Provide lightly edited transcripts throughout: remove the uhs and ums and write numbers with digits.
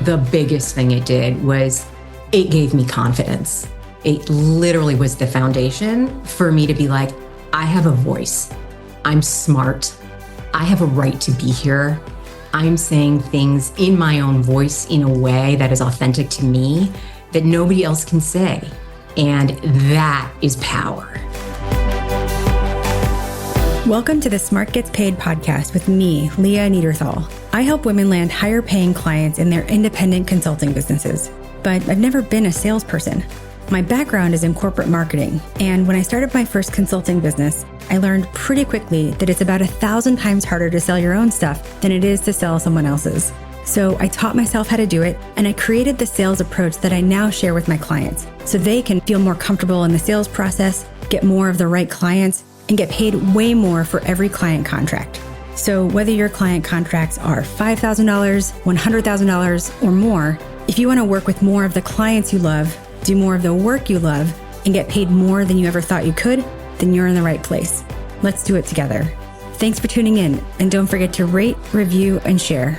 the biggest thing it did was it gave me confidence. It literally was the foundation for me to be like, I have a voice. I'm smart. I have a right to be here. I'm saying things in my own voice in a way that is authentic to me that nobody else can say. And that is power. Welcome to the Smart Gets Paid podcast with me, Leah Niederthal. I help women land higher paying clients in their independent consulting businesses, but I've never been a salesperson. My background is in corporate marketing, and when I started my first consulting business, I learned pretty quickly that it's about 1,000 times harder to sell your own stuff than it is to sell someone else's. So I taught myself how to do it, and I created the sales approach that I now share with my clients so they can feel more comfortable in the sales process, get more of the right clients, and get paid way more for every client contract. So whether your client contracts are $5,000, $100,000, or more, if you want to work with more of the clients you love, do more of the work you love, and get paid more than you ever thought you could, then you're in the right place. Let's do it together. Thanks for tuning in, and don't forget to rate, review, and share.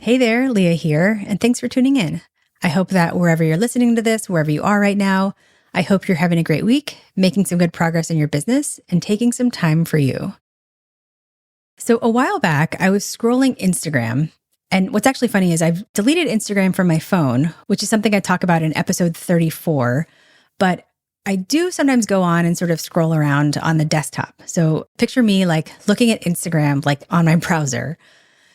Hey there, Leah here, and thanks for tuning in. I hope that wherever you're listening to this, wherever you are right now, I hope you're having a great week, making some good progress in your business, and taking some time for you. So a while back, I was scrolling Instagram, and what's actually funny is I've deleted Instagram from my phone, which is something I talk about in episode 34, but I do sometimes go on and sort of scroll around on the desktop. So picture me like looking at Instagram like on my browser.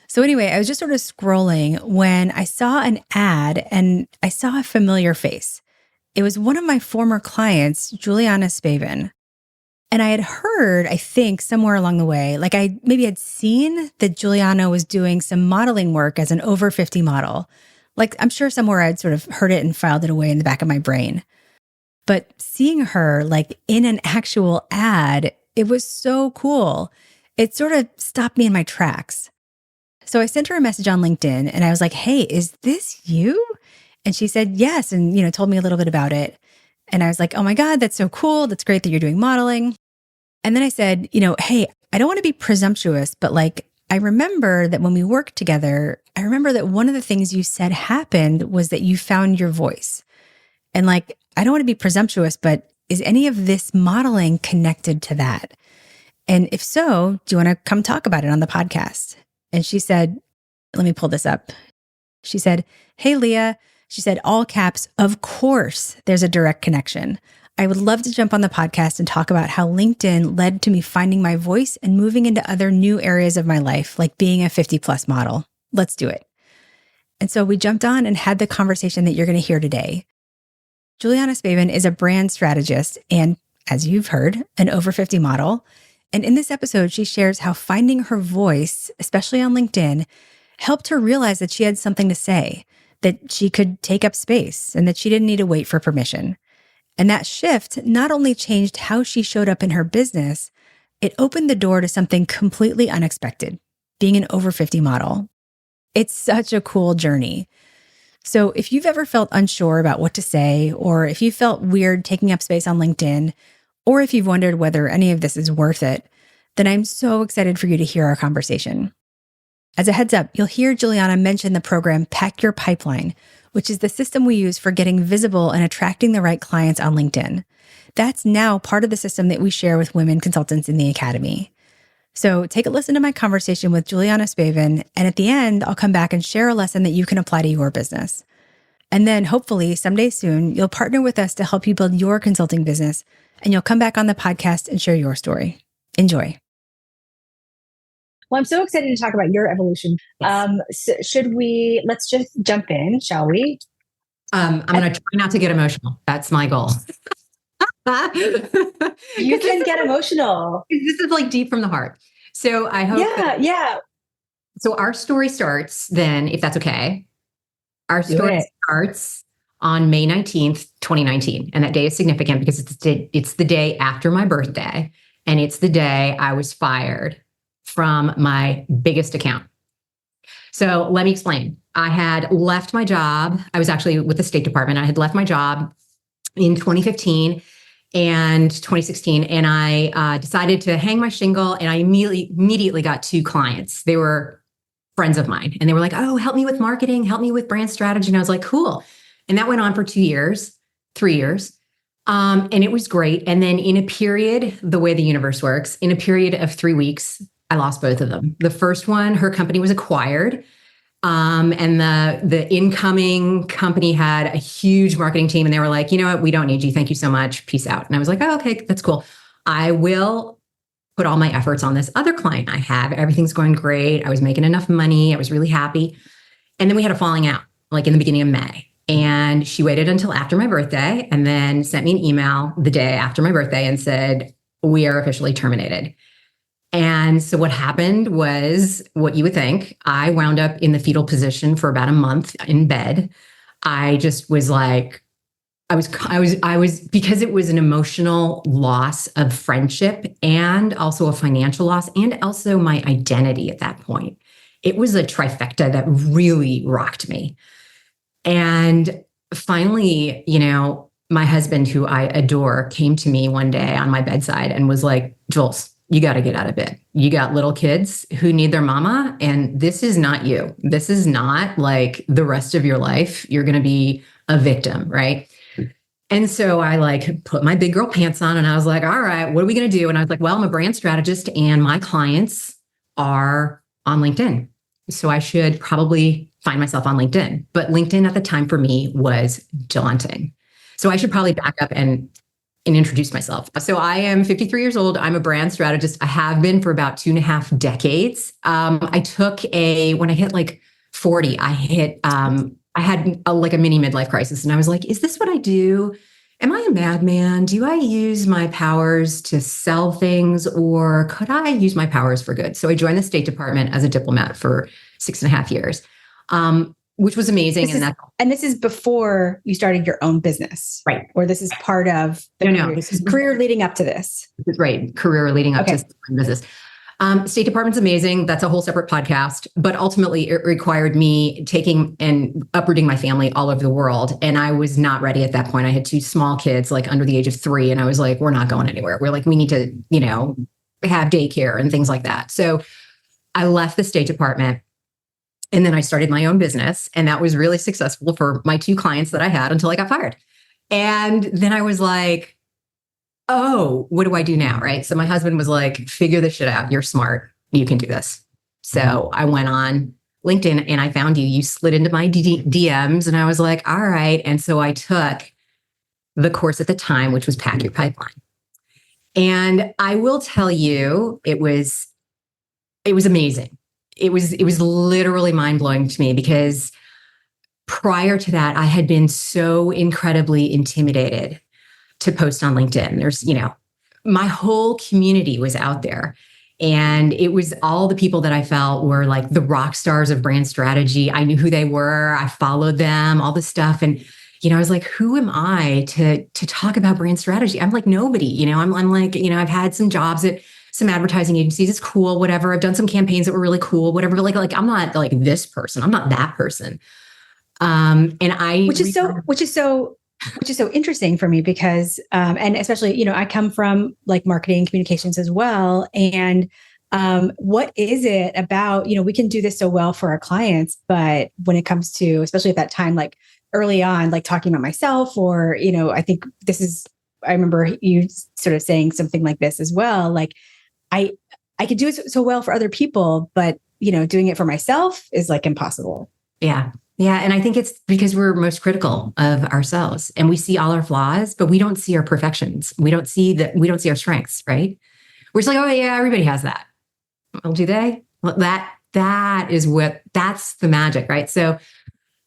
So anyway, I was just sort of scrolling when I saw an ad and I saw a familiar face. It was one of my former clients, Juliana Spaven. And I had heard, I think, somewhere along the way, like I maybe had seen that Juliana was doing some modeling work as an over 50 model. Like I'm sure somewhere I'd sort of heard it and filed it away in the back of my brain. But seeing her like in an actual ad, it was so cool. It sort of stopped me in my tracks. So I sent her a message on LinkedIn and I was like, hey, is this you? And she said, yes. And, told me a little bit about it. And I was like, oh my God, that's so cool. That's great that you're doing modeling. And then I said, hey, I don't want to be presumptuous, but like, I remember that when we worked together, I remember that one of the things you said happened was that you found your voice. And like, I don't want to be presumptuous, but is any of this modeling connected to that? And if so, do you want to come talk about it on the podcast? And she said, let me pull this up. She said, hey, Leah, she said, all caps, of course, there's a direct connection. I would love to jump on the podcast and talk about how LinkedIn led to me finding my voice and moving into other new areas of my life, like being a 50 plus model. Let's do it. And so we jumped on and had the conversation that you're going to hear today. Juliana Spaven is a brand strategist and, as you've heard, an over 50 model. And in this episode, she shares how finding her voice, especially on LinkedIn, helped her realize that she had something to say, that she could take up space, and that she didn't need to wait for permission. And that shift not only changed how she showed up in her business, it opened the door to something completely unexpected, being an over 50 model. It's such a cool journey. So if you've ever felt unsure about what to say, or if you felt weird taking up space on LinkedIn, or if you've wondered whether any of this is worth it, then I'm so excited for you to hear our conversation. As a heads up, you'll hear Juliana mention the program Pack Your Pipeline, which is the system we use for getting visible and attracting the right clients on LinkedIn. That's now part of the system that we share with women consultants in the Academy. So take a listen to my conversation with Juliana Spaven, and at the end, I'll come back and share a lesson that you can apply to your business. And then hopefully someday soon, you'll partner with us to help you build your consulting business, and you'll come back on the podcast and share your story. Enjoy. Well, I'm so excited to talk about your evolution. Yes. Let's just jump in, shall we? I'm going to try not to get emotional. That's my goal. You can get emotional. This is like deep from the heart. So I hope. Yeah. So our story starts then, if that's okay. Our story starts on May 19th, 2019. And that day is significant because it's the day after my birthday. And it's the day I was fired from my biggest account. So let me explain. I had left my job. I was actually with the State Department. I had left my job in 2015. and 2016. And I decided to hang my shingle, and I immediately got 2 clients. They were friends of mine, and they were like, oh, help me with marketing, help me with brand strategy. And I was like, cool. And that went on for 2 years, 3 years. And it was great. And then in a period, the way the universe works, in a period of 3 weeks, I lost both of them. The first one, her company was acquired. And the incoming company had a huge marketing team, and they were like, you know what? We don't need you. Thank you so much. Peace out. And I was like, oh, okay, that's cool. I will put all my efforts on this other client I have. Everything's going great. I was making enough money. I was really happy. And then we had a falling out, like in the beginning of May. And she waited until after my birthday and then sent me an email the day after my birthday and said, we are officially terminated. And so what happened was what you would think. I wound up in the fetal position for about a month in bed. I just was like, I was because it was an emotional loss of friendship and also a financial loss and also my identity at that point. It was a trifecta that really rocked me. And finally, my husband, who I adore, came to me one day on my bedside and was like, Jules, you got to get out of bed. You got little kids who need their mama, and this is not you. This is not like the rest of your life. You're going to be a victim, right? And so I put my big girl pants on and I was like, all right, what are we going to do? And I was like, well, I'm a brand strategist and my clients are on LinkedIn. So I should probably find myself on LinkedIn. But LinkedIn at the time for me was daunting. So I should probably back up and introduce myself. So I am 53 years old. I'm a brand strategist. I have been for about 2.5 decades. I took when I hit 40, I had a mini midlife crisis. And I was like, is this what I do? Am I a madman? Do I use my powers to sell things, or could I use my powers for good? So I joined the State Department as a diplomat for 6.5 years. Which was amazing. And this is before you started your own business, right? Or this is part of the career. This is career leading up to this. Right. Career leading up to business. State Department's amazing. That's a whole separate podcast, but ultimately it required me taking and uprooting my family all over the world. And I was not ready at that point. I had 2 small kids, under the age of 3. And I was like, we're not going anywhere. We're like, we need to, have daycare and things like that. So I left the State Department. And then I started my own business, and that was really successful for my 2 clients that I had until I got fired. And then I was like, oh, what do I do now? Right. So my husband was like, figure this shit out. You're smart. You can do this. So I went on LinkedIn and I found you. You slid into my DMs and I was like, all right. And so I took the course at the time, which was Pack Your Pipeline. And I will tell you, it was amazing. It was literally mind-blowing to me, because prior to that, I had been so incredibly intimidated to post on LinkedIn. There's, my whole community was out there, and it was all the people that I felt were like the rock stars of brand strategy. I knew who they were. I followed them, all this stuff. And, I was like, who am I to talk about brand strategy? I'm like nobody, I'm like, I've had some jobs at some advertising agencies. It's cool, whatever. I've done some campaigns that were really cool, whatever. Like I'm not like this person. I'm not that person. Which is so interesting for me, because, and especially, I come from marketing communications as well. And, what is it about, we can do this so well for our clients, but when it comes to, especially at that time, early on, talking about myself, or, I think I remember you sort of saying something like this as well. I could do it so well for other people, but, doing it for myself is impossible. Yeah. Yeah. And I think it's because we're most critical of ourselves, and we see all our flaws, but we don't see our perfections. We don't see our strengths, right? We're just like, oh yeah, everybody has that. Well, do they? Well, that's the magic, right? So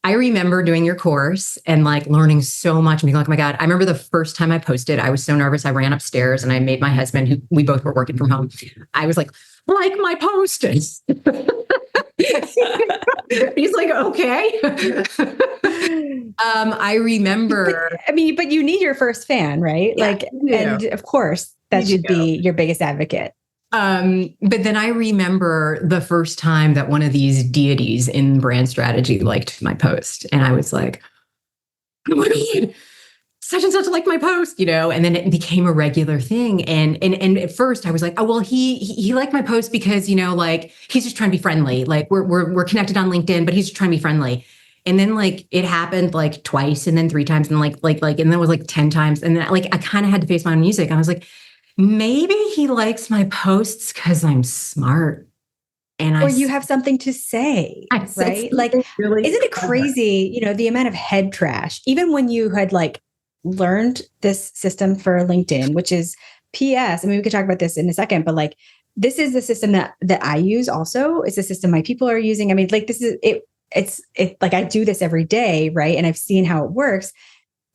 I remember doing your course and learning so much and being like, oh my God. I remember the first time I posted, I was so nervous. I ran upstairs and I made my husband, who we both were working from home, I was like my posters. He's like, okay. I remember. But you need your first fan, right? Yeah, and of course, that should be your biggest advocate. But then I remember the first time that one of these deities in brand strategy liked my post. And I was like, oh my God. such and such liked my post, and then it became a regular thing. And at first I was like, oh, well, he liked my post because, like he's just trying to be friendly. Like we're connected on LinkedIn, but he's just trying to be friendly. And then like it happened like twice and then 3 times and like, and then it was like 10 times. And then like, I kind of had to face my own music. I was like, maybe he likes my posts because I'm smart. And or you have something to say, right? Like, really isn't it crazy, the amount of head trash, even when you had like learned this system for LinkedIn, which is PS. I mean, we could talk about this in a second, but like, this is the system that I use also. It's a system my people are using. I mean, like this is it. It's like I do this every day, right? And I've seen how it works.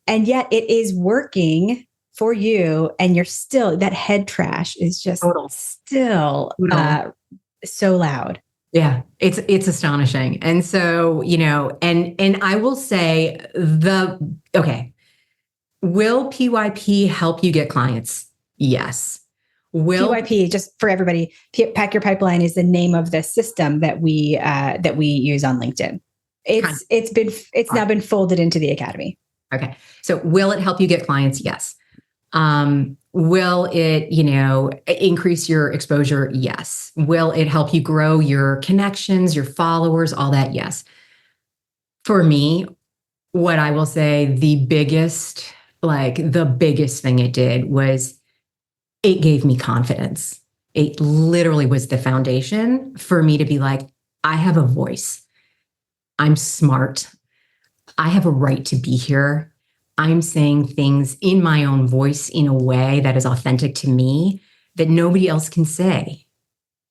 And yet it is working for you. And you're still, that head trash is just still so loud. Yeah, it's astonishing. And so, and I will say will PYP help you get clients? Yes. PYP, just for everybody, Pack Your Pipeline is the name of the system that we use on LinkedIn. It's now been folded into the Academy. Okay. So will it help you get clients? Yes. Will it, increase your exposure? Yes. Will it help you grow your connections, your followers, all that? Yes. For me, what I will say, the biggest thing it did was it gave me confidence. It literally was the foundation for me to be like, I have a voice. I'm smart. I have a right to be here. I'm saying things in my own voice in a way that is authentic to me that nobody else can say.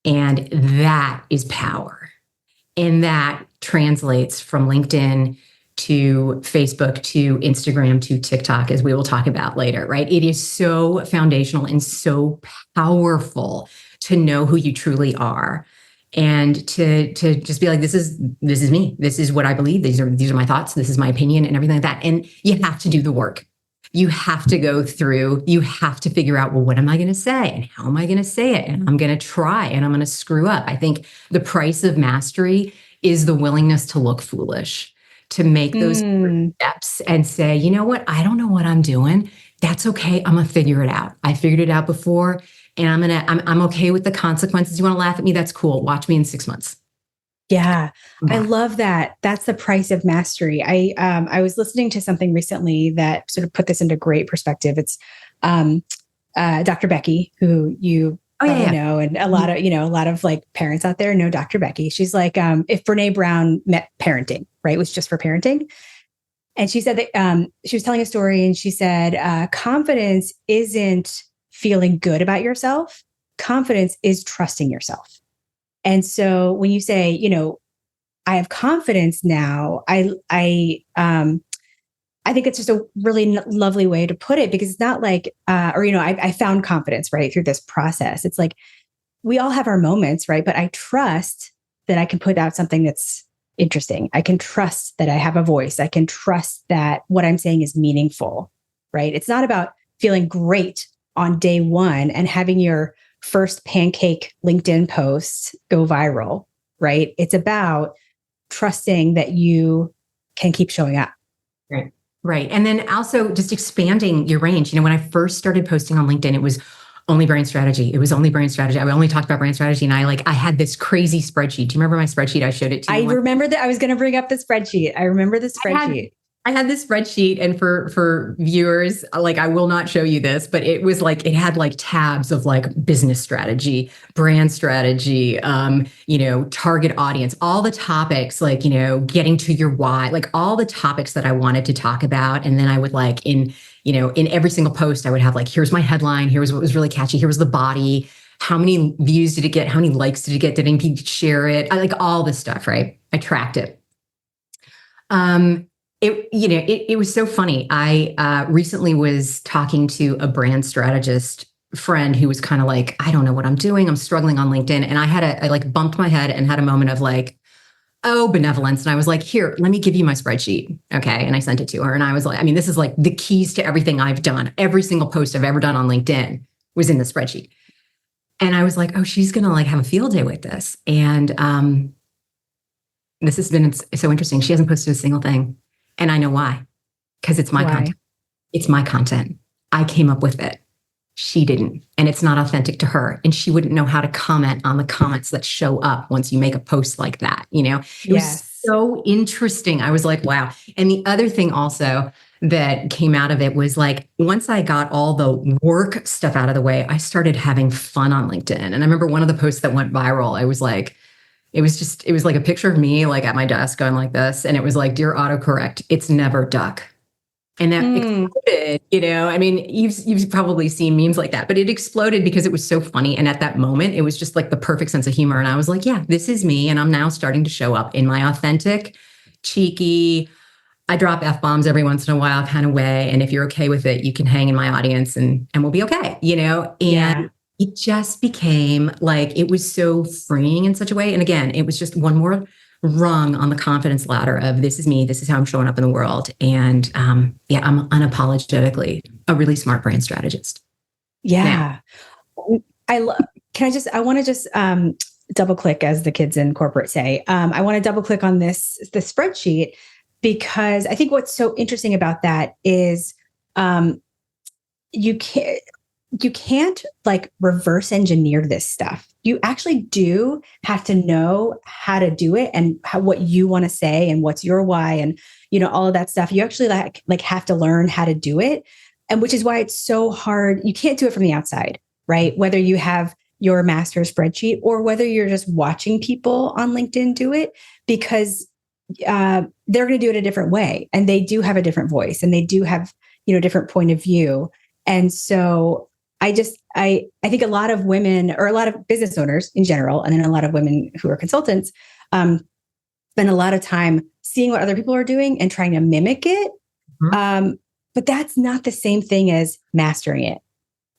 And that is power. And that translates from LinkedIn to Facebook, to Instagram, to TikTok, as we will talk about later, right? It is so foundational and so powerful to know who you truly are. And to just be like, this is me. This is what I believe. These are my thoughts. This is my opinion and everything like that. And you have to do the work. You have to go through, you have to figure out, well, what am I going to say? And how am I going to say it? And I'm going to try and I'm going to screw up. I think the price of mastery is the willingness to look foolish, to make those steps and say, you know what? I don't know what I'm doing. That's okay. I'm going to figure it out. I figured it out before. And I'm okay with the consequences. You want to laugh at me? That's cool. Watch me in 6 months. Yeah. I love that. That's the price of mastery. I was listening to something recently that sort of put this into great perspective. It's Dr. Becky, who you know, and a lot of like parents out there know Dr. Becky. She's like, if Brene Brown met parenting, right? It was just for parenting. And she said that she was telling a story and she said, confidence isn't feeling good about yourself. Confidence is trusting yourself. And so when you say, I have confidence now, I think it's just a really lovely way to put it, because it's not like, I found confidence, right, through this process. It's like, we all have our moments, right? But I trust that I can put out something that's interesting. I can trust that I have a voice. I can trust that what I'm saying is meaningful, right? It's not about feeling great on day one and having your first pancake LinkedIn post go viral, right? It's about trusting that you can keep showing up. Right. Right. And then also just expanding your range. When I first started posting on LinkedIn, it was only brand strategy. It was only brand strategy. I only talked about brand strategy. And I had this crazy spreadsheet. Do you remember my spreadsheet? I showed it to you. I remember that. I was going to bring up the spreadsheet. I remember the spreadsheet. I had this spreadsheet, and for viewers, like, I will not show you this, but it was like, it had like tabs of like business strategy, brand strategy, target audience, all the topics, like, getting to your why, like all the topics that I wanted to talk about. And then I would like in every single post, I would have like, here's my headline. Here's what was really catchy. Here was the body. How many views did it get? How many likes did it get? Did anybody share it? I like all this stuff, right? I tracked it. It was so funny. I recently was talking to a brand strategist friend who was kind of like, I don't know what I'm doing. I'm struggling on LinkedIn. And I like bumped my head and had a moment of like, oh, benevolence. And I was like, here, let me give you my spreadsheet. Okay. And I sent it to her. And I was like, this is like the keys to everything I've done. Every single post I've ever done on LinkedIn was in the spreadsheet. And I was like, oh, she's going to like have a field day with this. And this has been so interesting. She hasn't posted a single thing. And I know why, because it's my content. It's my content. I came up with it. She didn't. And it's not authentic to her. And she wouldn't know how to comment on the comments that show up once you make a post like that. It was so interesting. I was like, wow. And the other thing also that came out of it was like, once I got all the work stuff out of the way, I started having fun on LinkedIn. And I remember one of the posts that went viral, I was like, it was like a picture of me like at my desk going like this. And it was like, dear autocorrect, it's never duck. And that exploded, I mean, you've probably seen memes like that, but it exploded because it was so funny. And at that moment, it was just like the perfect sense of humor. And I was like, yeah, this is me. And I'm now starting to show up in my authentic, cheeky, I drop F-bombs every once in a while kind of way. And if you're okay with it, you can hang in my audience and we'll be okay, And it just became like, it was so freeing in such a way. And again, it was just one more rung on the confidence ladder of this is me, this is how I'm showing up in the world. And I'm unapologetically a really smart brand strategist. Yeah. Now, I want to just double click, as the kids in corporate say. I want to double click on the spreadsheet, because I think what's so interesting about that is you can't like reverse engineer this stuff. You actually do have to know how to do it and what you want to say and what's your why and, all of that stuff. You actually like have to learn how to do it. And which is why it's so hard. You can't do it from the outside, right? Whether you have your master spreadsheet or whether you're just watching people on LinkedIn do it, because they're going to do it a different way. And they do have a different voice and they do have, different point of view. And so I think a lot of women, or a lot of business owners in general, and then a lot of women who are consultants, spend a lot of time seeing what other people are doing and trying to mimic it. Mm-hmm. But that's not the same thing as mastering it.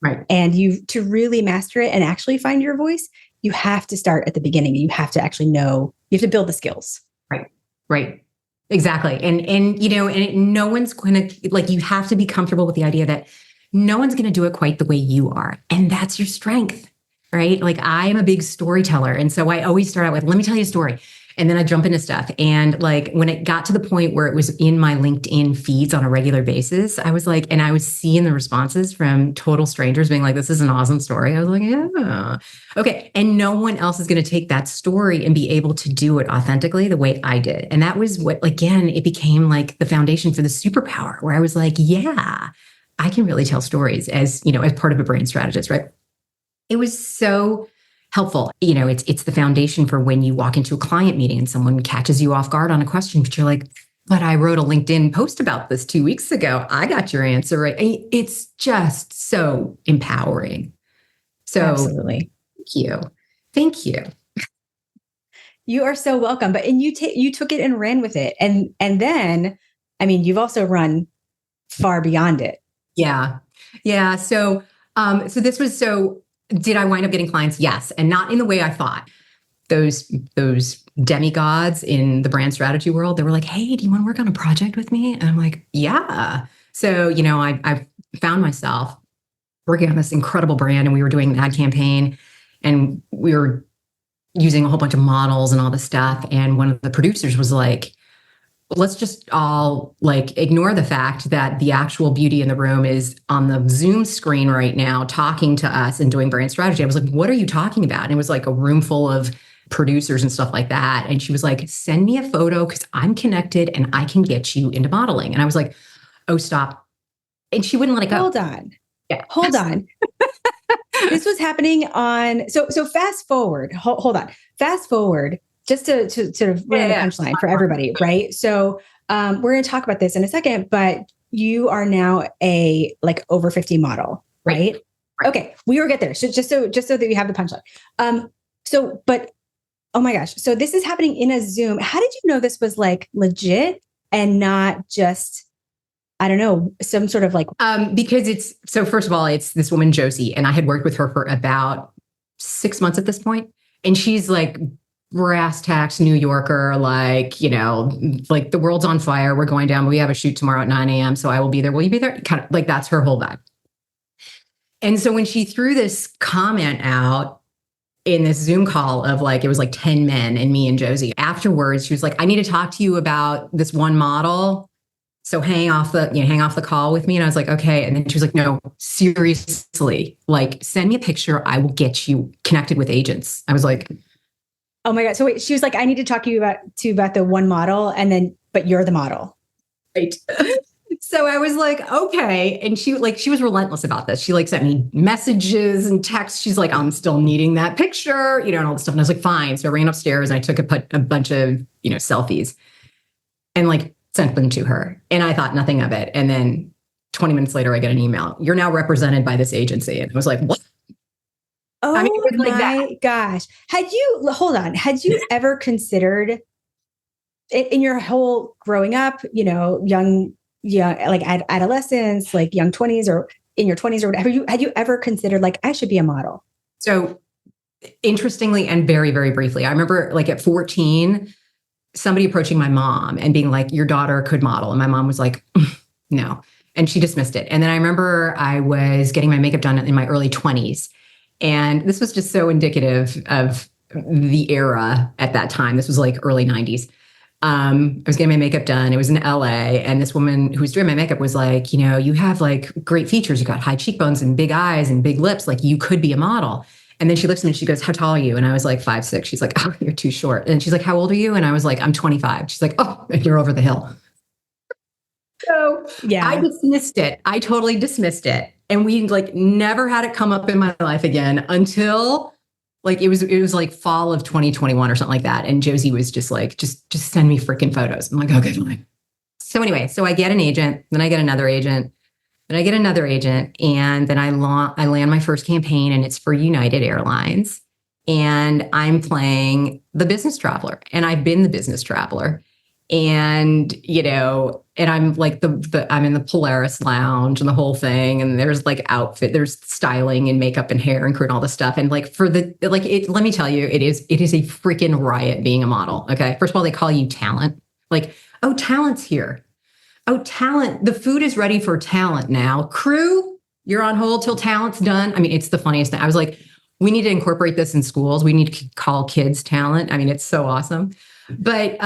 Right. And to really master it and actually find your voice, you have to start at the beginning. You have to actually know, you have to build the skills. Right. Exactly. And no one's going to, like, you have to be comfortable with the idea that no one's going to do it quite the way you are. And that's your strength, right? Like, I'm a big storyteller. And so I always start out with, let me tell you a story. And then I jump into stuff. And like, when it got to the point where it was in my LinkedIn feeds on a regular basis, I was like, and I was seeing the responses from total strangers being like, this is an awesome story. I was like, yeah, okay. And no one else is going to take that story and be able to do it authentically the way I did. And that was what, again, it became like the foundation for the superpower, where I was like, yeah, I can really tell stories as part of a brand strategist, right? It was so helpful. It's the foundation for when you walk into a client meeting and someone catches you off guard on a question, but you're like, but I wrote a LinkedIn post about this 2 weeks ago. I got your answer right. It's just so empowering. So absolutely. Thank you. You are so welcome. And you took it and ran with it. And then, I mean, you've also run far beyond it. Yeah. So this was did I wind up getting clients? Yes. And not in the way I thought. Those demigods in the brand strategy world, they were like, hey, do you want to work on a project with me? And I'm like, yeah. So, I found myself working on this incredible brand, and we were doing an ad campaign, and we were using a whole bunch of models and all this stuff. And one of the producers was like, let's just all like ignore the fact that the actual beauty in the room is on the Zoom screen right now, talking to us and doing brand strategy. I was like, what are you talking about? And it was like a room full of producers and stuff like that. And she was like, send me a photo because I'm connected and I can get you into modeling. And I was like, oh, stop. And she wouldn't let it go. Hold on. Yeah. Hold on. This was happening on, so fast forward, hold on. Fast forward, just to sort of run the punchline for everybody, right? So we're going to talk about this in a second, but you are now a like over 50 model, right? Okay, we will get there. So just so that we have the punchline. But oh my gosh, so this is happening in a Zoom. How did you know this was like legit and not just, I don't know, some sort of like? Because first of all, it's this woman, Josie, and I had worked with her for about 6 months at this point. And she's like brass tacks New Yorker, like, like the world's on fire. We're going down. We have a shoot tomorrow at 9 a.m. So I will be there. Will you be there? Kind of like that's her whole vibe. And so when she threw this comment out in this Zoom call of like, it was like 10 men and me and Josie, afterwards, she was like, I need to talk to you about this one model. So hang off the call with me. And I was like, okay. And then she was like, no, seriously, like send me a picture. I will get you connected with agents. I was like, oh my God. So wait, she was like, I need to talk to you about the one model, and then, but you're the model. right. So I was like, okay. And she was relentless about this. She like sent me messages and texts. She's like, I'm still needing that picture, and all this stuff. And I was like, fine. So I ran upstairs and I took a bunch of, selfies and like sent them to her. And I thought nothing of it. And then 20 minutes later, I get an email. You're now represented by this agency. And I was like, what? Oh it was my like that. gosh. Had you ever considered in your whole growing up, young, like adolescence, like young 20s or in your 20s or whatever, had you ever considered like, I should be a model? So interestingly, and very, very briefly, I remember like at 14, somebody approaching my mom and being like, your daughter could model. And my mom was like, no. And she dismissed it. And then I remember I was getting my makeup done in my early 20s. And this was just so indicative of the era at that time. This was like early 90s. I was getting my makeup done. It was in LA. And this woman who was doing my makeup was like, you have like great features. You got high cheekbones and big eyes and big lips. Like you could be a model. And then she looks at me and she goes, how tall are you? And I was like 5'6". She's like, oh, you're too short. And she's like, how old are you? And I was like, I'm 25. She's like, oh, you're over the hill. So yeah, I dismissed it. I totally dismissed it. And we like never had it come up in my life again until like it was like fall of 2021 or something like that. And Josie was just like, just send me freaking photos. I'm like, okay, fine. So anyway, so I get an agent, then I get another agent. Then I get another agent, and then I land my first campaign, and it's for United Airlines. And I'm playing the business traveler, and I've been the business traveler. And, and I'm like I'm in the Polaris lounge and the whole thing. And there's like there's styling and makeup and hair and crew and all this stuff. And like let me tell you, it is a freaking riot being a model. Okay. First of all, they call you talent. Like, oh, talent's here. Oh, talent. The food is ready for talent now. Crew, you're on hold till talent's done. I mean, it's the funniest thing. I was like, we need to incorporate this in schools. We need to call kids talent. I mean, it's so awesome. But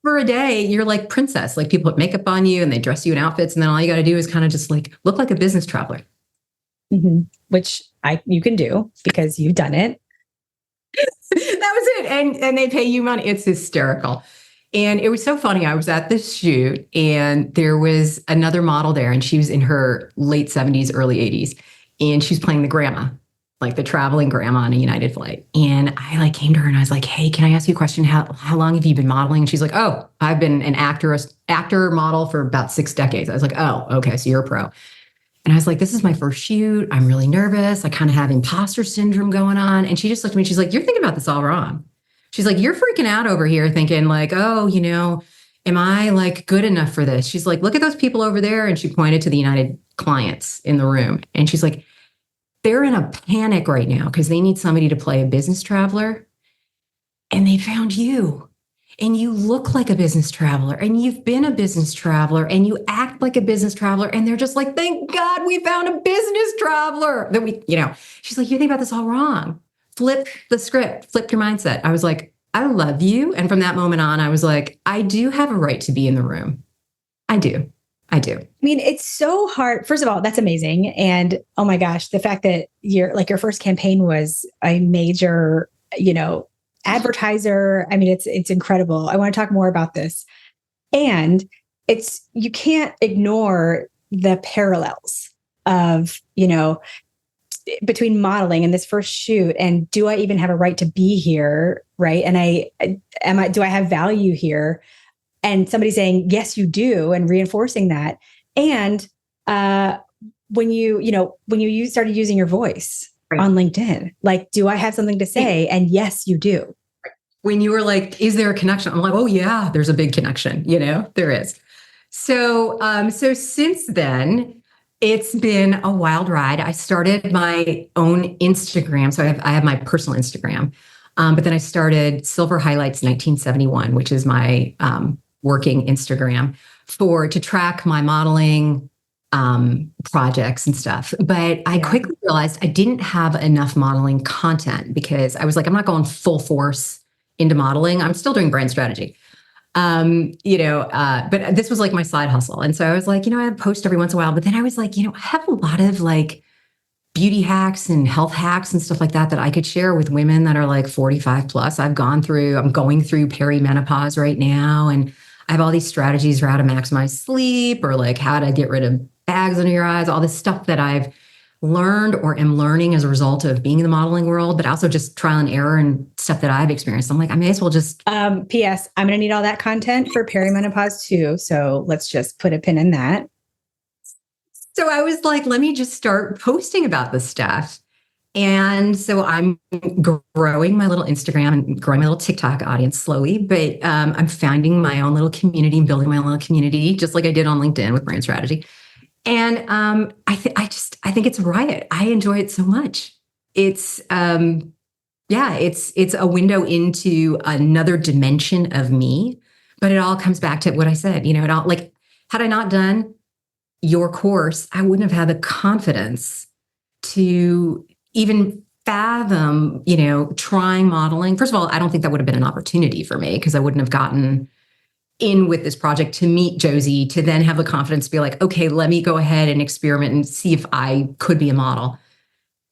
for a day, you're like princess. Like people put makeup on you and they dress you in outfits. And then all you got to do is kind of just like look like a business traveler. Mm-hmm. Which you can do because you've done it. That was it. And they pay you money. It's hysterical. And it was so funny. I was at this shoot and there was another model there and she was in her late 70s, early 80s. And she's playing the grandma, like the traveling grandma on a United flight. And I like came to her and I was like, hey, can I ask you a question? How long have you been modeling? And she's like, oh, I've been an actor model for about 6 decades. I was like, oh, okay. So you're a pro. And I was like, this is my first shoot. I'm really nervous. I kind of have imposter syndrome going on. And she just looked at me. She's like, you're thinking about this all wrong. She's like, you're freaking out over here thinking like, oh, am I like good enough for this? She's like, look at those people over there. And she pointed to the United clients in the room. And she's like, they're in a panic right now because they need somebody to play a business traveler. And they found you. And you look like a business traveler and you've been a business traveler and you act like a business traveler. And they're just like, thank God we found a business traveler that she's like, you think about this all wrong. Flip the script, flip your mindset. I was like, I love you. And from that moment on, I was like, I do have a right to be in the room. I do. I mean, it's so hard. First of all, that's amazing. And oh my gosh, the fact that your first campaign was a major, advertiser. I mean, it's incredible. I want to talk more about this. And you can't ignore the parallels of, between modeling and this first shoot and do I even have a right to be here? Right. And do I have value here? And somebody saying, yes, you do, and reinforcing that. And when you started using your voice on LinkedIn, like, do I have something to say? And yes, you do. When you were like, is there a connection? I'm like, oh yeah, there's a big connection. There is. So since then, it's been a wild ride. I started my own Instagram. So I have my personal Instagram, but then I started Silver Highlights 1971, which is my working Instagram to track my modeling projects and stuff. But I quickly realized I didn't have enough modeling content because I was like, I'm not going full force into modeling. I'm still doing brand strategy. But this was like my side hustle. And so I was like, I post every once in a while, but then I was like, I have a lot of like beauty hacks and health hacks and stuff like that I could share with women that are like 45 plus. I'm going through perimenopause right now. And I have all these strategies for how to maximize sleep or like how to get rid of bags under your eyes, all this stuff that I've learned or am learning as a result of being in the modeling world, but also just trial and error and stuff that I've experienced. I'm like, I may as well just. P.S. I'm going to need all that content for perimenopause too. So let's just put a pin in that. So I was like, let me just start posting about this stuff. And so I'm growing my little Instagram and growing my little TikTok audience slowly, but I'm finding my own little community and building my own little community, just like I did on LinkedIn with brand strategy. And I think it's a riot. I enjoy it so much. It's it's a window into another dimension of me, but it all comes back to what I said. It all, like, had I not done your course, I wouldn't have had the confidence to even fathom, trying modeling. First of all, I don't think that would have been an opportunity for me because I wouldn't have gotten in with this project to meet Josie, to then have the confidence to be like, okay, let me go ahead and experiment and see if I could be a model.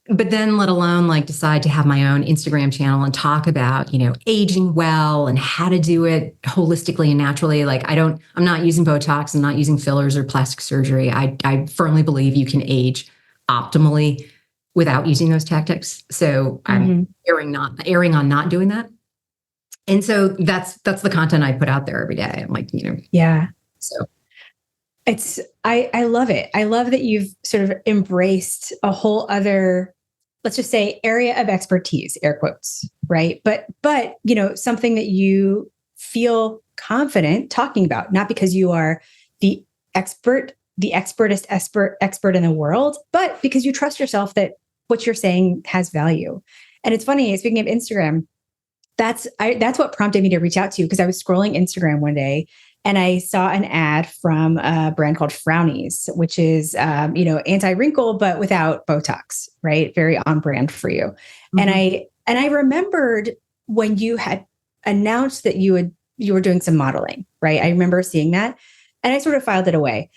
But then let alone like decide to have my own Instagram channel and talk about, aging well and how to do it holistically and naturally. Like I'm not using Botox, I'm not using fillers or plastic surgery. I firmly believe you can age optimally without using those tactics. So I'm erring on not doing that. And so that's the content I put out there every day. I'm like, yeah. So I love it. I love that you've sort of embraced a whole other, let's just say, area of expertise, air quotes, right? But something that you feel confident talking about, not because you are the expertest expert in the world, but because you trust yourself that what you're saying has value. And it's funny, speaking of Instagram, that's what prompted me to reach out to you, because I was scrolling Instagram one day and I saw an ad from a brand called Frownies, which is, anti-wrinkle, but without Botox, right? Very on brand for you. Mm-hmm. And I remembered when you had announced that you were doing some modeling, right? I remember seeing that and I sort of filed it away.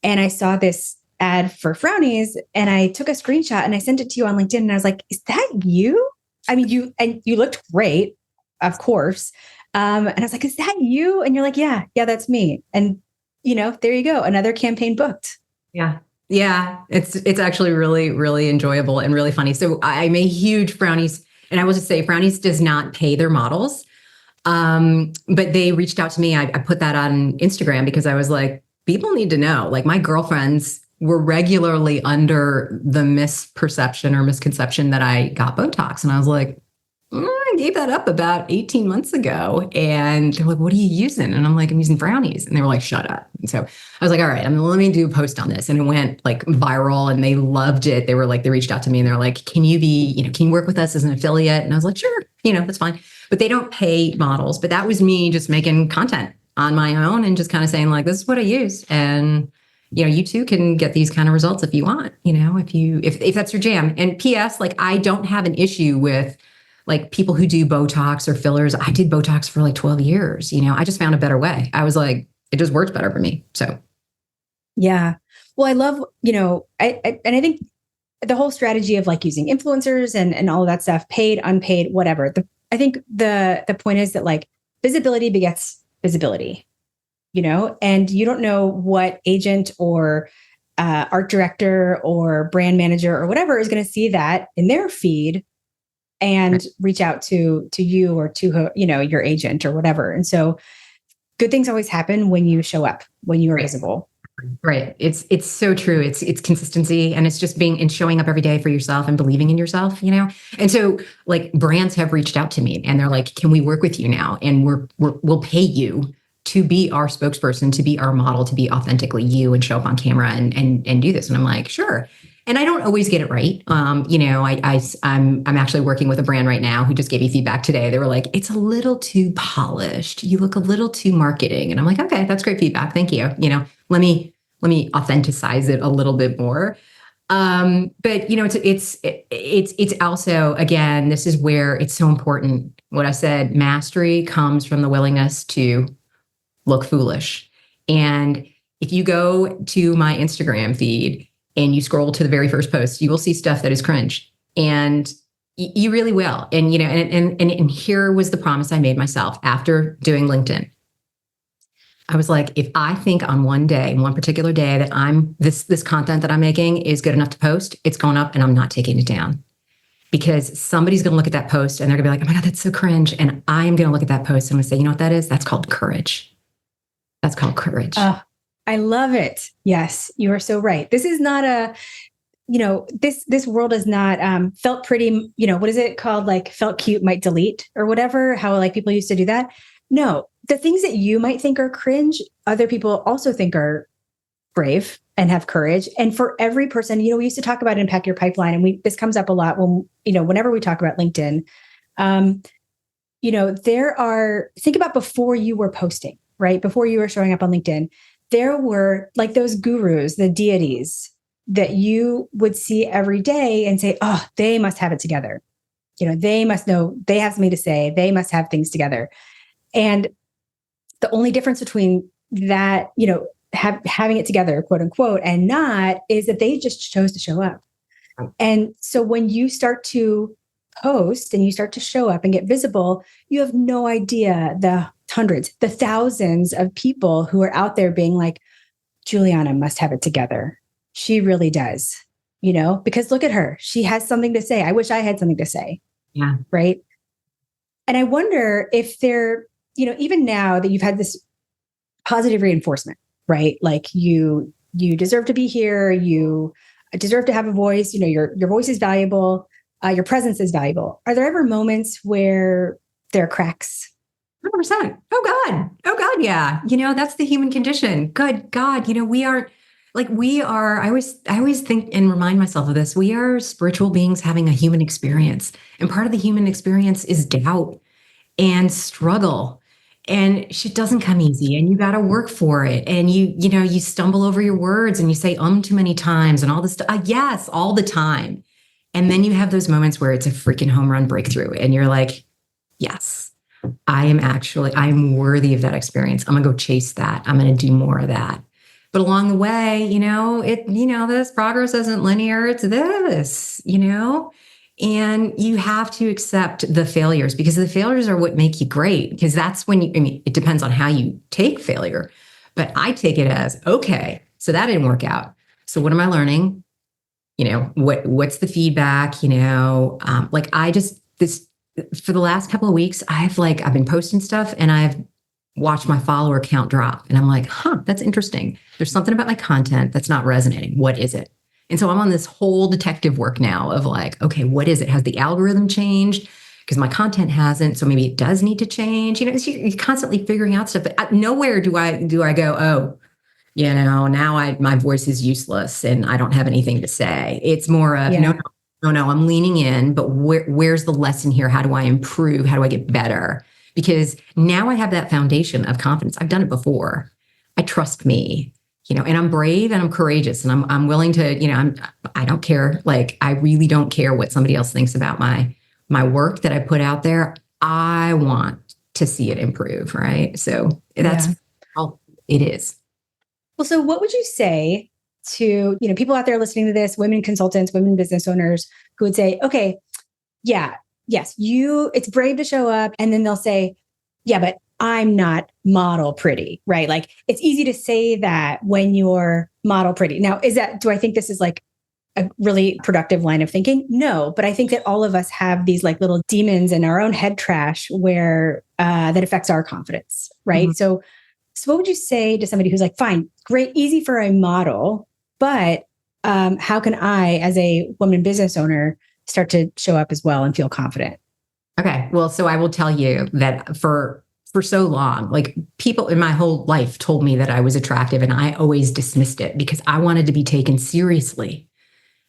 And I saw this ad for Frownies and I took a screenshot and I sent it to you on LinkedIn. And I was like, is that you? I mean, you looked great, of course. And I was like, is that you? And you're like, yeah, that's me. And, there you go. Another campaign booked. Yeah. Yeah. It's actually really, really enjoyable and really funny. So I'm a huge Frownies, and I will just say Frownies does not pay their models. But they reached out to me. I put that on Instagram because I was like, people need to know, like, my girlfriends were regularly under the misperception or misconception that I got Botox. And I was like, I gave that up about 18 months ago. And they're like, what are you using? And I'm like, I'm using Frownies. And they were like, shut up. And so I was like, all right, let me do a post on this. And it went like viral and they loved it. They were like, they reached out to me and they're like, can you work with us as an affiliate? And I was like, sure, that's fine. But they don't pay models. But that was me just making content on my own and just kind of saying like, this is what I use. And you too can get these kind of results if you want, if that's your jam. And PS, like, I don't have an issue with like people who do Botox or fillers. I did Botox for like 12 years. I just found a better way. I was like, it just works better for me. So. Yeah. Well, I love, I think the whole strategy of like using influencers and all of that stuff, paid, unpaid, whatever. I think the point is that like visibility begets visibility, and you don't know what agent or art director or brand manager or whatever is going to see that in their feed and reach out to you or to your agent or whatever. And so good things always happen when you show up, when you are visible. Right. It's so true. It's consistency, and it's just being and showing up every day for yourself and believing in yourself, And so like brands have reached out to me and they're like, can we work with you now? And we'll pay you to be our spokesperson, to be our model, to be authentically you and show up on camera and do this. And I'm like, sure. And I don't always get it right. I'm actually working with a brand right now who just gave me feedback today. They were like, it's a little too polished. You look a little too marketing. And I'm like, okay, that's great feedback. Thank you. Let me authenticize it a little bit more. But it's also, again, this is where it's so important. What I said, mastery comes from the willingness to look foolish. And if you go to my Instagram feed and you scroll to the very first post, you will see stuff that is cringe. And you really will. And, and here was the promise I made myself after doing LinkedIn. I was like, if I think on one particular day that this content that I'm making is good enough to post, it's going up and I'm not taking it down. Because somebody's going to look at that post and they're going to be like, oh my God, that's so cringe. And I am going to look at that post and I'm going to say, you know what that is? That's called courage. That's called courage. I love it. Yes, you are so right. This is not this world is not felt pretty, what is it called? Like felt cute might delete or whatever, how like people used to do that. No, the things that you might think are cringe, other people also think are brave and have courage. And for every person, we used to talk about impact your pipeline, and this comes up a lot when, whenever we talk about LinkedIn. Think about before you were posting, right? Before you were showing up on LinkedIn, there were like those gurus, the deities that you would see every day and say, oh, they must have it together. They must know, they have something to say, they must have things together. And the only difference between that, having it together, quote unquote, and not, is that they just chose to show up. And so when you start to post and you start to show up and get visible, you have no idea the hundreds, the thousands of people who are out there being like, Juliana must have it together. She really does, because look at her. She has something to say. I wish I had something to say. Yeah. Right. And I wonder if they're, even now that you've had this positive reinforcement, right? Like you deserve to be here. You deserve to have a voice. Your voice is valuable. Your presence is valuable. Are there ever moments where there are cracks? 100%. Oh God. Yeah. That's the human condition. Good God. We are, I always think and remind myself of this. We are spiritual beings having a human experience. And part of the human experience is doubt and struggle. And shit doesn't come easy, and you got to work for it. And you stumble over your words and you say Mm-hmm. too many times and all this stuff. Yes, all the time. And then you have those moments where it's a freaking home run breakthrough. And you're like, yes, I'm worthy of that experience. I'm gonna go chase that. I'm gonna do more of that. But along the way, this progress isn't linear. It's this, and you have to accept the failures, because the failures are what make you great. Because that's when it depends on how you take failure. But I take it as, okay, so that didn't work out. So what am I learning? What's the feedback? For the last couple of weeks, I've been posting stuff and I've watched my follower count drop. And I'm like, that's interesting. There's something about my content that's not resonating. What is it? And so I'm on this whole detective work now of like, okay, what is it? Has the algorithm changed? Because my content hasn't. So maybe it does need to change. You're constantly figuring out stuff. But nowhere do I go, oh, now my voice is useless and I don't have anything to say. It's more of, no, I'm leaning in, but where's the lesson here? How do I improve? How do I get better? Because now I have that foundation of confidence. I've done it before. I trust me, and I'm brave and I'm courageous and I'm willing to, I don't care. Like, I really don't care what somebody else thinks about my work that I put out there. I want to see it improve. Right. So that's all it is. Well, so what would you say to, people out there listening to this, women consultants, women business owners who would say, okay, yes, it's brave to show up. And then they'll say, yeah, but I'm not model pretty, right? Like, it's easy to say that when you're model pretty. Now, do I think this is like a really productive line of thinking? No, but I think that all of us have these like little demons in our own head trash where that affects our confidence, right? Mm-hmm. So what would you say to somebody who's like, fine, great, easy for a model, but how can I, as a woman business owner, start to show up as well and feel confident? Okay. Well, so I will tell you that for so long, like, people in my whole life told me that I was attractive, and I always dismissed it because I wanted to be taken seriously.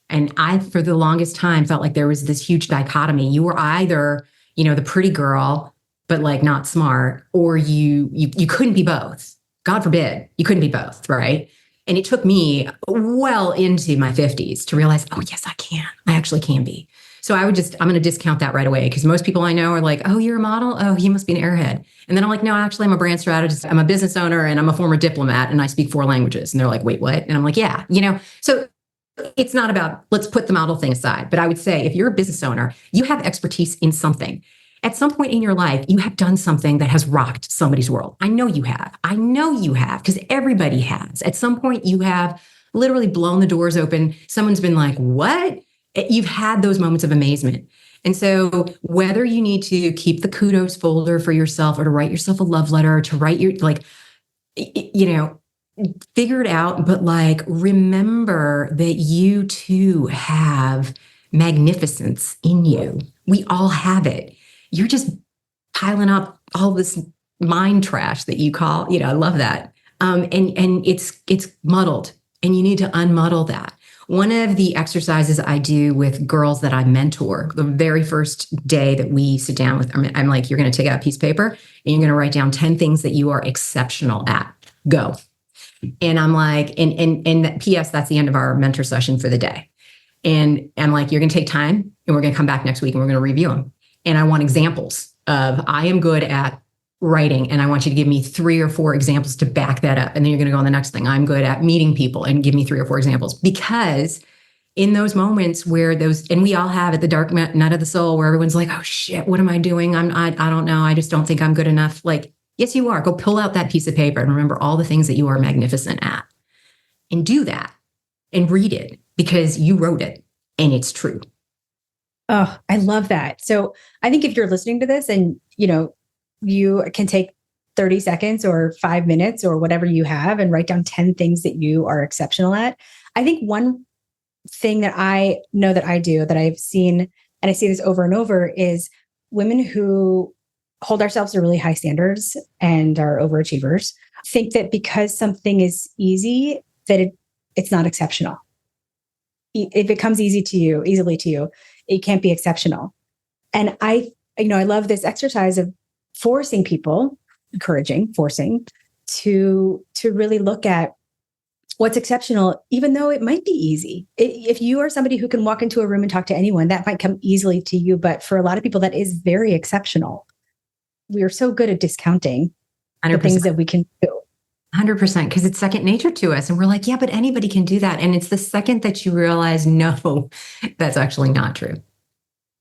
And I, for the longest time, felt like there was this huge dichotomy. You were either, the pretty girl, but like not smart, or you couldn't be both. God forbid you couldn't be both. Right. And it took me well into my 50s to realize, oh, yes, I can. I actually can be. So I'm going to discount that right away because most people I know are like, oh, you're a model? Oh, you must be an airhead. And then I'm like, no, actually, I'm a brand strategist. I'm a business owner and I'm a former diplomat and I speak 4 languages. And they're like, wait, what? And I'm like, yeah, so it's not about, let's put the model thing aside. But I would say if you're a business owner, you have expertise in something. At some point in your life, you have done something that has rocked somebody's world. I know you have because everybody has. At some point, you have literally blown the doors open. Someone's been like, what? You've had those moments of amazement. And so whether you need to keep the kudos folder for yourself or to write yourself a love letter, to write your, figure it out, but remember that you too have magnificence in you. We all have it. You're just piling up all this mind trash that you call, I love that. And it's muddled and you need to unmuddle that. One of the exercises I do with girls that I mentor, the very first day that we sit down with, I'm like, you're going to take out a piece of paper and you're going to write down 10 things that you are exceptional at. Go. And I'm like, and P.S., that's the end of our mentor session for the day. And I'm like, you're going to take time and we're going to come back next week and we're going to review them. And I want examples of, I am good at writing and I want you to give me 3 or 4 examples to back that up. And then you're going to go on the next thing. I'm good at meeting people and give me 3 or 4 examples. Because in those moments where and we all have at the dark night of the soul where everyone's like, oh shit, what am I doing? I don't know. I just don't think I'm good enough. Yes, you are. Go pull out that piece of paper and remember all the things that you are magnificent at and do that and read it because you wrote it and it's true. Oh, I love that. So I think if you're listening to this and, you can take 30 seconds or 5 minutes or whatever you have and write down 10 things that you are exceptional at. I think one thing that I know that I do that I've seen, and I see this over and over, is women who hold ourselves to really high standards and are overachievers think that because something is easy, that it's not exceptional. If it comes easily to you, it can't be exceptional. And I love this exercise of forcing to really look at what's exceptional, even though it might be easy. If you are somebody who can walk into a room and talk to anyone, that might come easily to you. But for a lot of people, that is very exceptional. We are so good at discounting 100%. The things that we can do. 100%, because it's second nature to us. And we're like, yeah, but anybody can do that. And it's the second that you realize, no, that's actually not true.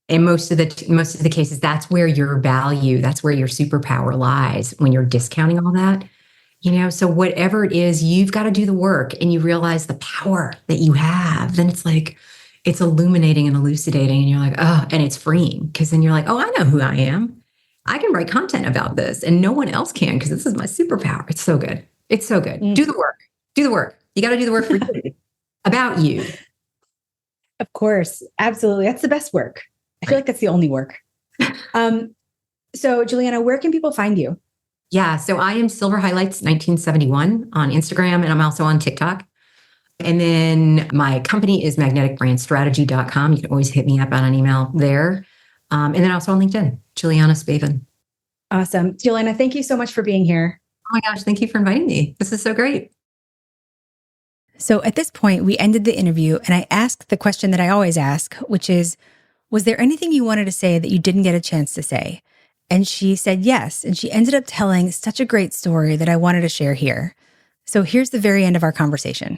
In most of the cases, that's where your value, that's where your superpower lies when you're discounting all that. So whatever it is, you've got to do the work and you realize the power that you have. Then it's like, it's illuminating and elucidating. And you're like, oh, and it's freeing because then you're like, oh, I know who I am. I can write content about this and no one else can because this is my superpower. It's so good. It's so good. Do the work. Do the work. You got to do the work for you, about you. Of course. Absolutely. That's the best work. I feel like that's the only work. So Juliana, where can people find you? Yeah. So I am Silver Highlights 1971 on Instagram, and I'm also on TikTok. And then my company is magneticbrandstrategy.com. You can always hit me up on an email there. And then also on LinkedIn, Juliana Spaven. Awesome. Juliana, thank you so much for being here. Oh my gosh. Thank you for inviting me. This is so great. So at this point, we ended the interview and I asked the question that I always ask, which is, was there anything you wanted to say that you didn't get a chance to say? And she said yes. And she ended up telling such a great story that I wanted to share here. So here's the very end of our conversation.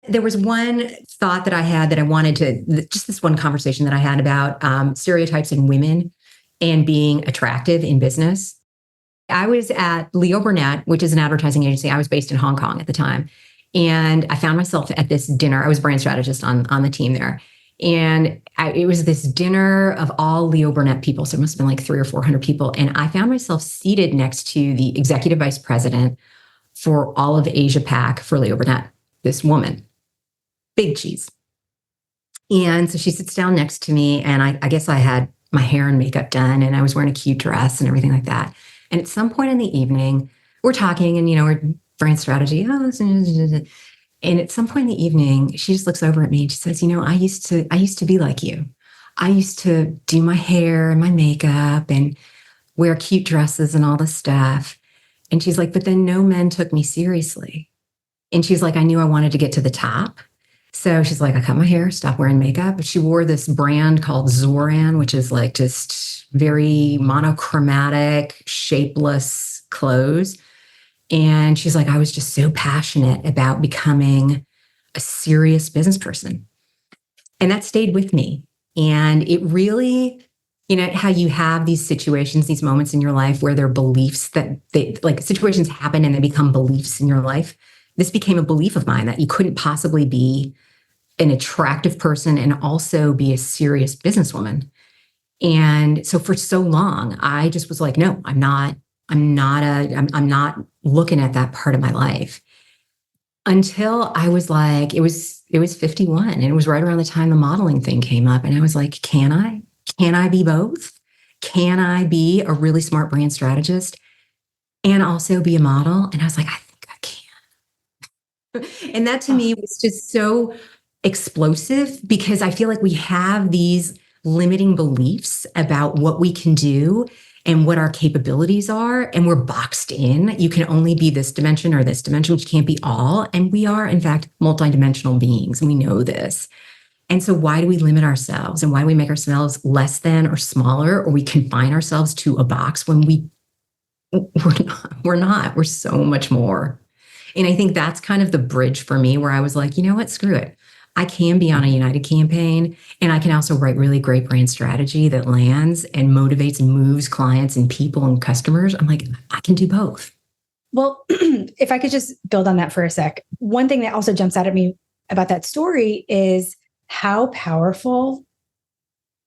There was one thought that I had that I wanted to, just this one conversation that I had about stereotypes in women and being attractive in business. I was at Leo Burnett, which is an advertising agency. I was based in Hong Kong at the time. And I found myself at this dinner. I was a brand strategist on the team there. And it was this dinner of all Leo Burnett people. So it must have been like 300 or 400 people. And I found myself seated next to the executive vice president for all of Asia Pac for Leo Burnett, this woman, big cheese. And so she sits down next to me. And I guess I had my hair and makeup done and I was wearing a cute dress and everything like that. And at some point in the evening, we're talking and, we're brand strategy. And at some point in the evening, she just looks over at me and she says, I used to be like you. I used to do my hair and my makeup and wear cute dresses and all this stuff. And she's like, but then no men took me seriously. And she's like, I knew I wanted to get to the top. So she's like, I cut my hair, stopped wearing makeup. But she wore this brand called Zoran, which is like just very monochromatic, shapeless clothes. And she's like, I was just so passionate about becoming a serious business person. And that stayed with me. And it really, how you have these situations, these moments in your life where there are beliefs that like situations happen and they become beliefs in your life. This became a belief of mine that you couldn't possibly be an attractive person and also be a serious businesswoman. And so for so long, I just was like, no, I'm not looking at that part of my life until I was like, it was 51 and it was right around the time the modeling thing came up. And I was like, can I be both? Can I be a really smart brand strategist and also be a model? And I was like, I think I can. And that to me was just so explosive because I feel like we have these limiting beliefs about what we can do and what our capabilities are. And we're boxed in. You can only be this dimension or this dimension, which can't be all. And we are, in fact, multidimensional beings. And we know this. And so why do we limit ourselves? And why do we make ourselves less than or smaller, or we confine ourselves to a box when we're not. We're so much more. And I think that's kind of the bridge for me where I was like, you know what, screw it. I can be on a United campaign and I can also write really great brand strategy that lands and motivates and moves clients and people and customers. I'm like, I can do both. Well, if I could just build on that for a sec. One thing that also jumps out at me about that story is how powerful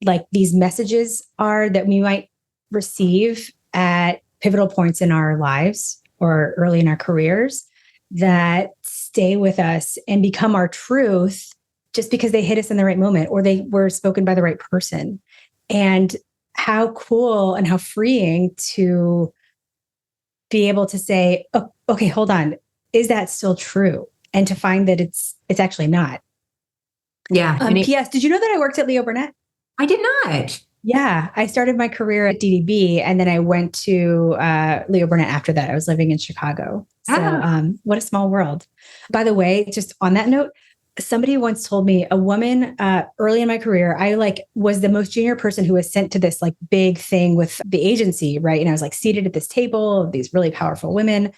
like these messages are that we might receive at pivotal points in our lives or early in our careers that stay with us and become our truth just because they hit us in the right moment or they were spoken by the right person. And how cool and how freeing to be able to say, oh, okay, hold on. Is that still true? And to find that it's actually not. Yeah. P.S. Did you know that I worked at Leo Burnett? I did not. Yeah. I started my career at DDB and then I went to Leo Burnett after that. I was living in Chicago. So what a small world. By the way, just on that note, somebody once told me a woman early in my career, I like was the most junior person who was sent to this like big thing with the agency, right? And I was like seated at this table of these really powerful women,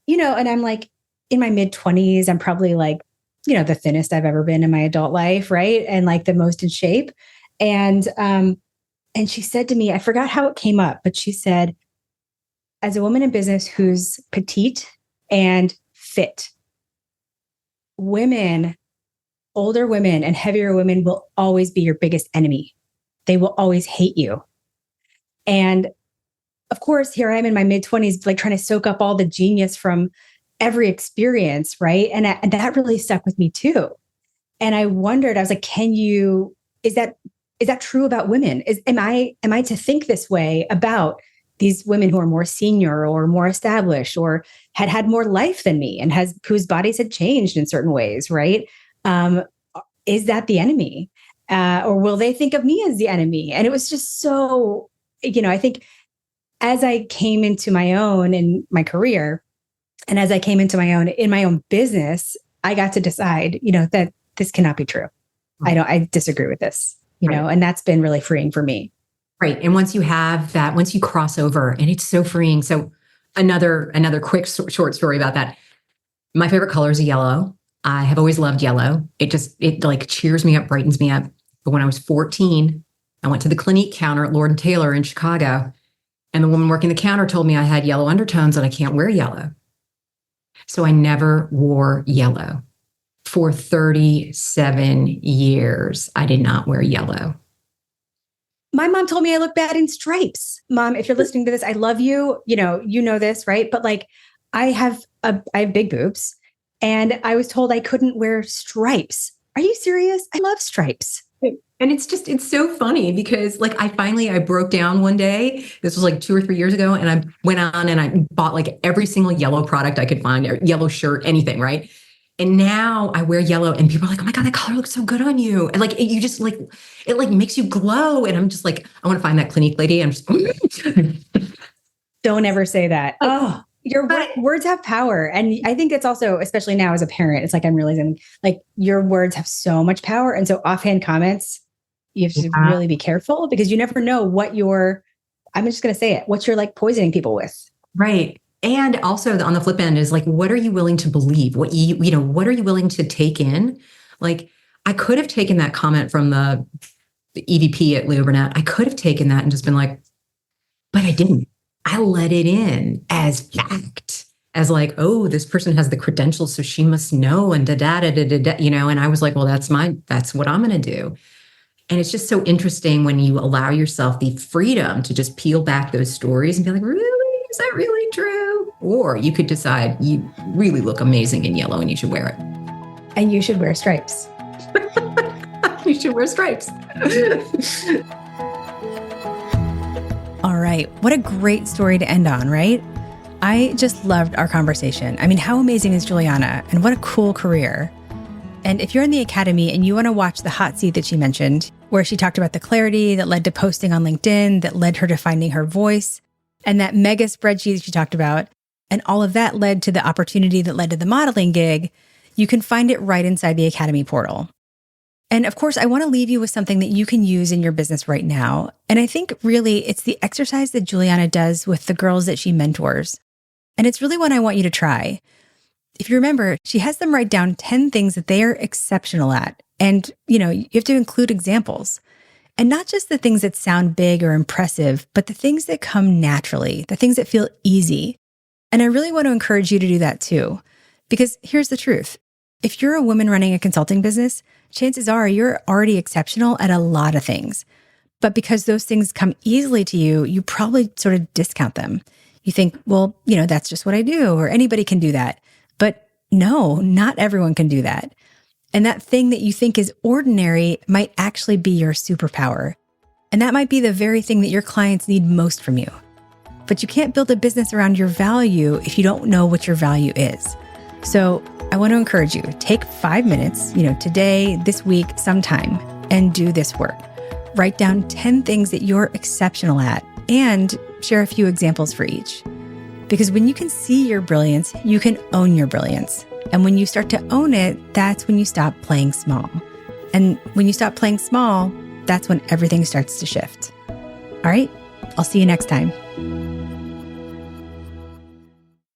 and I'm like in my mid-20s, I'm probably like, the thinnest I've ever been in my adult life, right? And like the most in shape. And she said to me, I forgot how it came up, but she said, as a woman in business who's petite and fit, older women and heavier women will always be your biggest enemy. They will always hate you. And of course, here I am in my mid-20s, like trying to soak up all the genius from every experience, right? And that really stuck with me too. And I wondered, I was like, is that true about women? Am I to think this way about these women who are more senior or more established or had more life than me and whose bodies had changed in certain ways, right? Is that the enemy? Or will they think of me as the enemy? And it was just so, I think as I came into my own in my career and as I came into my own in my own business, I got to decide, that this cannot be true. I disagree with this, and that's been really freeing for me. Right. And once you have that, once you cross over, and it's so freeing. So another quick short story about that. My favorite color is yellow. I have always loved yellow. It like cheers me up, brightens me up. But when I was 14, I went to the Clinique counter at Lord & Taylor in Chicago. And the woman working the counter told me I had yellow undertones and I can't wear yellow. So I never wore yellow. For 37 years, I did not wear yellow. My mom told me I look bad in stripes. Mom, if you're listening to this, I love you. You know this, right? But like, I have big boobs, and I was told I couldn't wear stripes. Are you serious? I love stripes. And it's so funny because like I broke down one day. This was like 2 or 3 years ago, and I went on and I bought like every single yellow product I could find, or yellow shirt, anything, right? And now I wear yellow and people are like, oh my God, that color looks so good on you. And like, you just like, it like makes you glow. And I'm just like, I want to find that Clinique lady. I'm just, don't ever say that. Oh, words have power. And I think it's also, especially now as a parent, it's like I'm realizing like your words have so much power. And so offhand comments, you have to really be careful because you never know what I'm just going to say it, what you're like poisoning people with. Right. And also on the flip end is like, what are you willing to believe? What are you willing to take in? Like, I could have taken that comment from the EVP at Leo Burnett. I could have taken that and just been like, but I didn't. I let it in as fact, as like, oh, this person has the credentials, so she must know, and and I was like, well, that's what I'm going to do. And it's just so interesting when you allow yourself the freedom to just peel back those stories and be like, really? Is that really true? Or you could decide you really look amazing in yellow and you should wear it. And you should wear stripes. You should wear stripes. All right. What a great story to end on, right? I just loved our conversation. I mean, how amazing is Juliana and what a cool career. And if you're in the academy and you want to watch the hot seat that she mentioned, where she talked about the clarity that led to posting on LinkedIn, that led her to finding her voice, and that mega spreadsheet that she talked about, and all of that led to the opportunity that led to the modeling gig, you can find it right inside the academy portal. And of course, I want to leave you with something that you can use in your business right now. And I think really it's the exercise that Juliana does with the girls that she mentors. And it's really one I want you to try. If you remember, she has them write down 10 things that they are exceptional at. And, you have to include examples. And not just the things that sound big or impressive, but the things that come naturally, the things that feel easy. And I really want to encourage you to do that too. Because here's the truth. If you're a woman running a consulting business, chances are you're already exceptional at a lot of things. But because those things come easily to you, you probably sort of discount them. You think, well, that's just what I do, or anybody can do that. But no, not everyone can do that. And that thing that you think is ordinary might actually be your superpower. And that might be the very thing that your clients need most from you. But you can't build a business around your value if you don't know what your value is. So I want to encourage you, take 5 minutes, today, this week, sometime, and do this work. Write down 10 things that you're exceptional at and share a few examples for each. Because when you can see your brilliance, you can own your brilliance. And when you start to own it, that's when you stop playing small. And when you stop playing small, that's when everything starts to shift. All right, I'll see you next time.